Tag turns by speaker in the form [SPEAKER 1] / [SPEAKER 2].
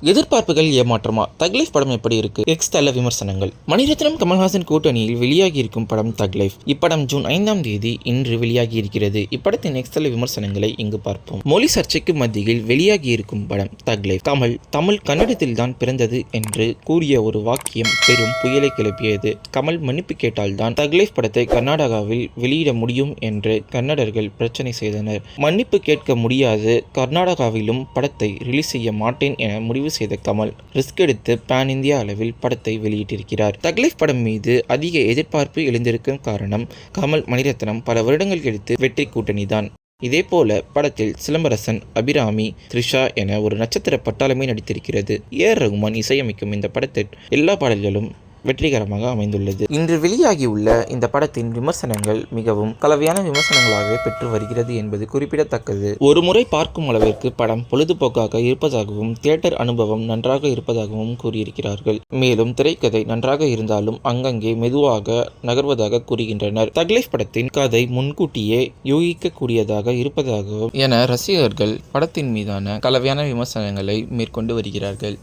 [SPEAKER 1] எதிர்பார்ப்புகள் ஏமாற்றமா? தக்லைஃப் படம் எப்படி இருக்கு? எக்ஸ் தல விமர்சனங்கள். மணிரத்னம் கமல்ஹாசன் கூட்டணியில் வெளியாகி இருக்கும் படம் தக்லைஃப். இப்படம் ஜூன் 5ஆம் தேதி இன்று வெளியாகி இருக்கிறது. இப்படத்தின் எக்ஸ் தல விமர்சனங்களை இங்கு பார்ப்போம். மொழி சர்ச்சைக்கு மத்தியில் வெளியாகி இருக்கும் படம் தக்லைஃப். தமிழ் கன்னடத்தில் தான் பிறந்தது என்று கூறிய ஒரு வாக்கியம் பெரும் புயலை கிளப்பியது. கமல் மன்னிப்பு கேட்டால்தான் தக்லைஃப் படத்தை கர்நாடகாவில் வெளியிட முடியும் என்று கன்னடர்கள் பிரச்சனை செய்தனர். மன்னிப்பு கேட்க முடியாது, கர்நாடகாவிலும் படத்தை ரிலீஸ் செய்ய மாட்டேன் என முடிவு செய்த கமல் ரிஸ்க் எடுத்து பேன் இந்தியா அளவில் படத்தை வெளியிட்டிருக்கிறார். தக்லைஃப் படம் மீது அதிக எதிர்பார்ப்பு எழுந்திருக்கும் காரணம் கமல் மணிரத்னம் பல வருடங்கள் கழித்து வெற்றி கூட்டணி தான். இதேபோல படத்தில் சிலம்பரசன், அபிராமி, த்ரிஷா என ஒரு நட்சத்திர பட்டாளமே நடித்திருக்கிறது. ரகுமான் இசையமைக்கும் இந்த படத்தில் எல்லா பாடல்களும் வெற்றிகரமாக அமைந்துள்ளது. இன்று வெளியாகியுள்ள இந்த படத்தின் விமர்சனங்கள் மிகவும் கலவையான விமர்சனங்களாகவே பெற்று வருகிறது என்பது குறிப்பிடத்தக்கது. ஒரு முறை பார்க்கும் அளவிற்கு படம் பொழுதுபோக்காக இருப்பதாகவும் தியேட்டர் அனுபவம் நன்றாக இருப்பதாகவும் கூறியிருக்கிறார்கள். மேலும் திரைக்கதை நன்றாக இருந்தாலும் அங்கங்கே மெதுவாக நகர்வதாக கூறுகின்றனர். தக்லைஃப் படத்தின் கதை முன்கூட்டியே யூகிக்கக்கூடியதாக இருப்பதாகவும் என ரசிகர்கள் படத்தின் மீதான கலவையான விமர்சனங்களை மேற்கொண்டு வருகிறார்கள்.